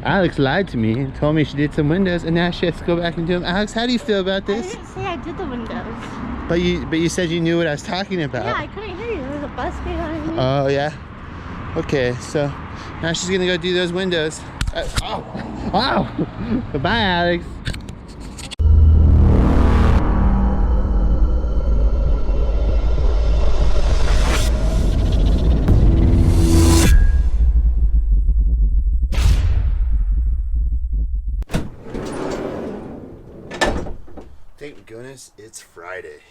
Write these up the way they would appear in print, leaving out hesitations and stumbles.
Alex lied to me and told me she did some windows, and now she has to go back and do them. Alex, how do you feel about this? I didn't say I did the windows. But you said you knew what I was talking about. Yeah, I couldn't hear you. There was a bus behind me. Oh yeah. Okay, so now she's gonna go do those windows. Oh, wow. Goodbye, Alex. Thank goodness it's Friday.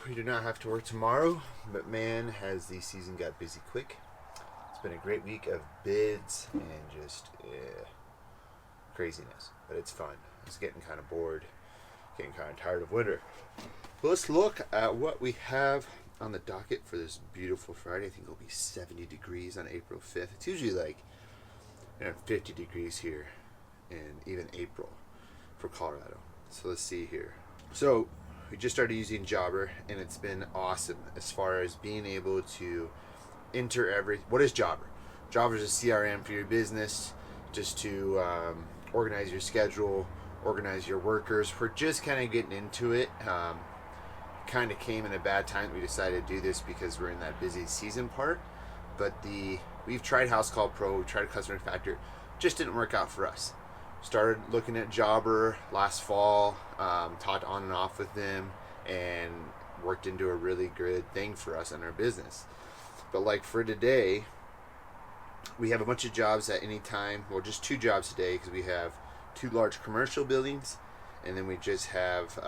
We do not have to work tomorrow, but man, has the season got busy quick. It's been a great week of bids and just craziness, but it's fun. It's getting kind of bored, getting kind of tired of winter. But let's look at what we have on the docket for this beautiful Friday. I think it'll be 70 degrees on April 5th. It's usually like 50 degrees here in even April for Colorado. So let's see here. So we just started using Jobber, and it's been awesome as far as being able to enter what is Jobber? Jobber is a CRM for your business, just to organize your schedule, organize your workers. We're just kind of getting into it. Kind of came in a bad time. We decided to do this because we're in that busy season part. But we've tried House Call Pro, we tried Customer Factor, just didn't work out for us. Started looking at Jobber last fall, talked on and off with them, and worked into a really good thing for us in our business. But like for today, we have a bunch of jobs at any time. Well, just 2 jobs today because we have 2 large commercial buildings, and then we just have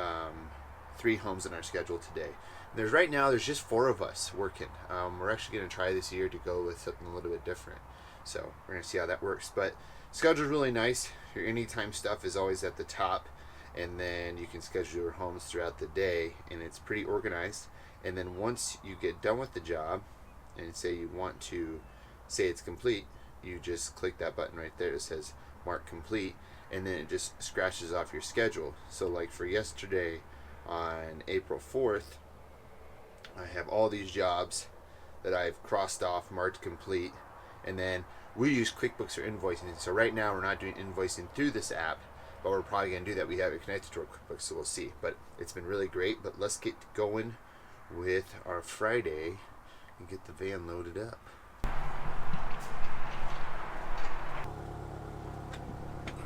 3 homes in our schedule today. Right now there's just 4 of us working. We're actually going to try this year to go with something a little bit different. So we're going to see how that works. But schedule's really nice. Your anytime stuff is always at the top, and then you can schedule your homes throughout the day, and it's pretty organized. And then once you get done with the job and say you want to say it's complete, you just click that button right there that says mark complete, and then it just scratches off your schedule. So like for yesterday on April 4th, I have all these jobs that I've crossed off, marked complete, and then we use QuickBooks for invoicing. So right now we're not doing invoicing through this app, but we're probably going to do that. We have it connected to our QuickBooks, so we'll see. But it's been really great. But let's get going with our Friday and get the van loaded up.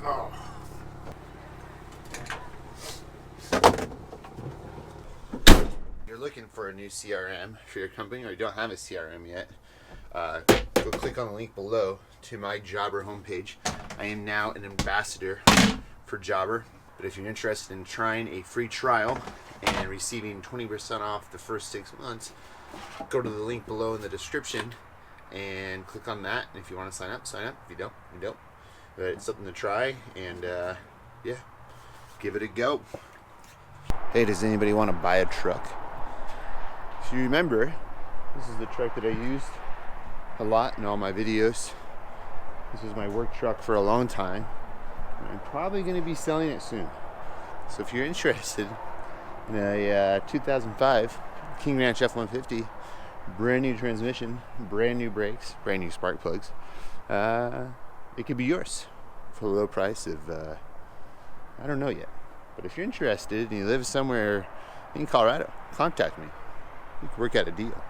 Oh. You're looking for a new CRM for your company, or you don't have a CRM yet, go click on the link below to my Jobber homepage. I am now an ambassador for Jobber, but if you're interested in trying a free trial and receiving 20% off the first 6 months, go to the link below in the description and click on that. And if you want to sign up, sign up. If you don't, you don't. But it's something to try, and yeah, give it a go. Hey, does anybody want to buy a truck? If you remember, this is the truck that I used a lot in all my videos. This was my work truck for a long time, and I'm probably going to be selling it soon. So if you're interested in a 2005 King Ranch F-150, brand new transmission, brand new brakes, brand new spark plugs, it could be yours for a low price of I don't know yet. But if you're interested and you live somewhere in Colorado, contact me. We can work out a deal.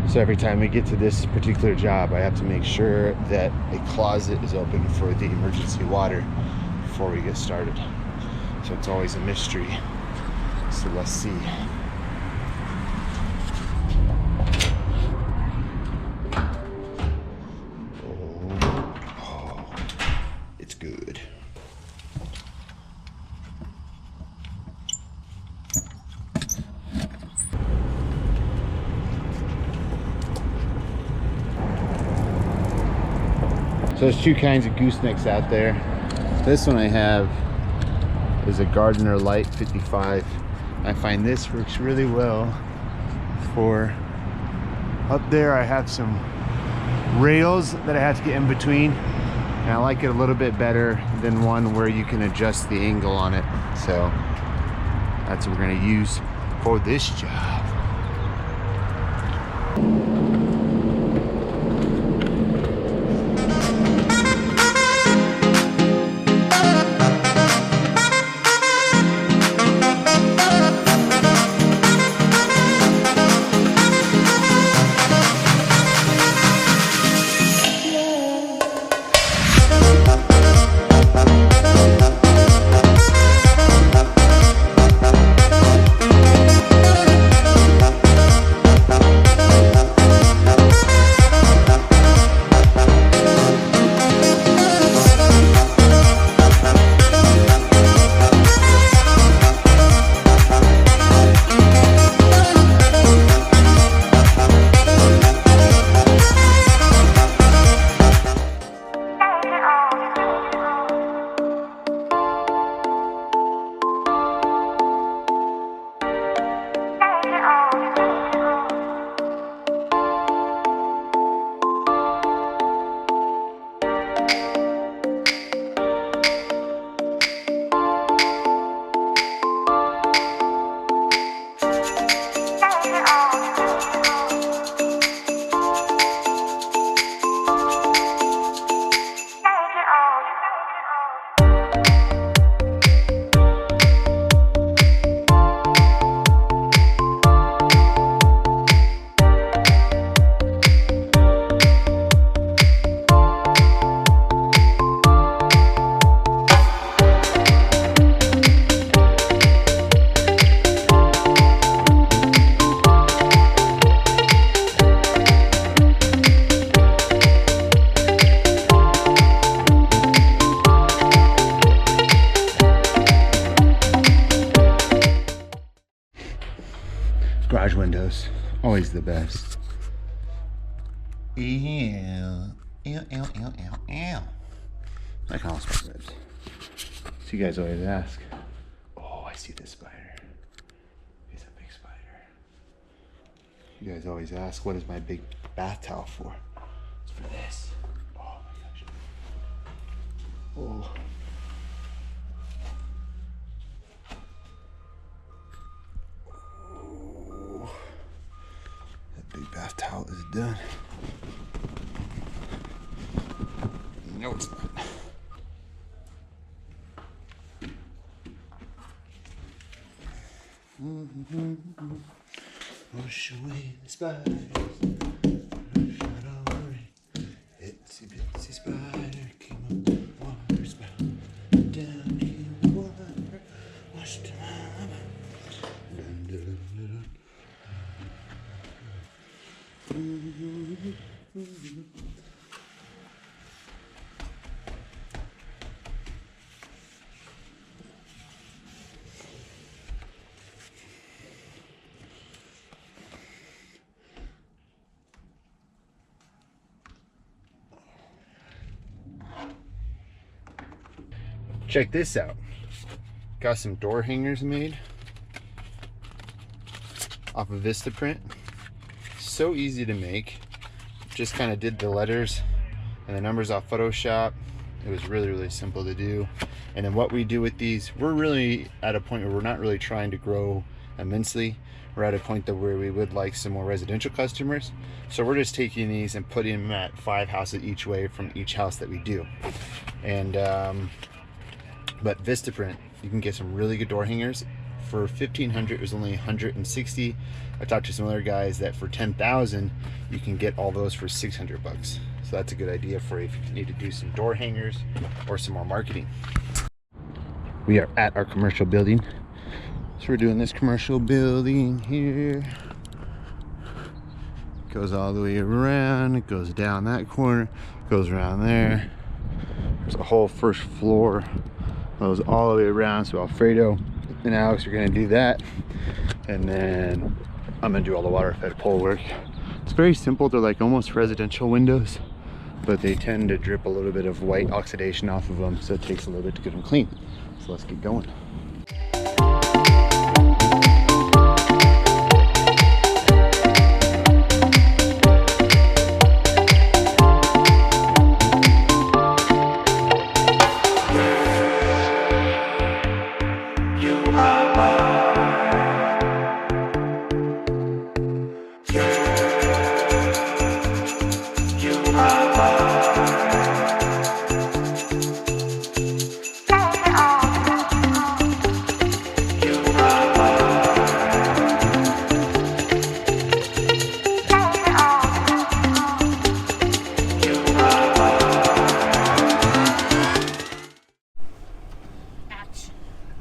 So every time we get to this particular job, I have to make sure that a closet is open for the emergency water before we get started. So it's always a mystery. So let's see. Oh, it's good. So there's two kinds of goosenecks out there. This one I have is a Gardner Light 55. I find this works really well for up there. I have some rails that I have to get in between, and I like it a little bit better than one where you can adjust the angle on it. So that's what we're going to use for this job. Garage windows, always the best. Ew, ew, ew, ew, ew, ew. I can also smell ribs. So you guys always ask, oh, I see this spider. It's a big spider. You guys always ask, what is my big bath towel for? It's for this. Oh my gosh. Oh. Big bath towel is done. No, it's not. Wash away the spiders. Shut all worry. Itsy bitsy spider came up the water spout. Down in the water. Washed him up. Dun, dun, dun, dun. Check this out. Got some door hangers made off of Vistaprint. So easy to make. Just kind of did the letters and the numbers off Photoshop. It was really simple to do. And then what we do with these, we're really at a point where we're not really trying to grow immensely. We're at a point that where we would like some more residential customers. So we're just taking these and putting them at 5 houses each way from each house that we do. And but Vistaprint, you can get some really good door hangers. For $1,500, it was only $160. I talked to some other guys that for $10,000, you can get all those for $600 bucks. So that's a good idea for if you need to do some door hangers or some more marketing. We are at our commercial building. So we're doing this commercial building here. It goes all the way around. It goes down that corner. It goes around there. There's a whole first floor. Goes all the way around. So Alfredo and Alex are going to do that, and then I'm going to do all the water fed pole work. It's very simple. They're like almost residential windows, but they tend to drip a little bit of white oxidation off of them, so it takes a little bit to get them clean. So let's get going.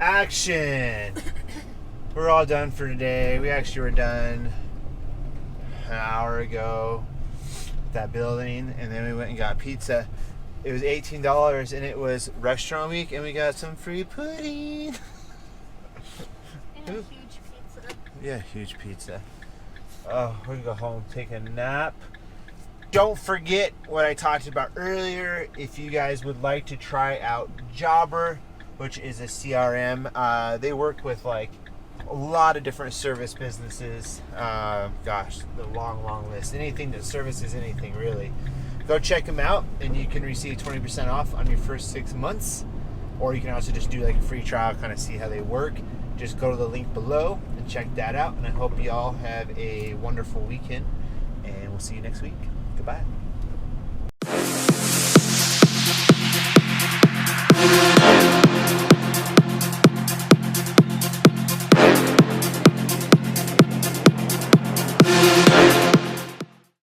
Action! We're all done for today. We actually were done an hour ago at that building, and then we went and got pizza. It was $18, and it was restaurant week, and we got some free pudding. And a huge pizza. Yeah, huge pizza. Oh, we're gonna go home, take a nap. Don't forget what I talked about earlier. If you guys would like to try out Jobber, which is a CRM, they work with like a lot of different service businesses. Gosh, the long list. Anything that services anything, really. Go check them out, and you can receive 20% off on your first 6 months. Or you can also just do like a free trial, kind of see how they work. Just go to the link below and check that out. And I hope you all have a wonderful weekend, and we'll see you next week. Goodbye.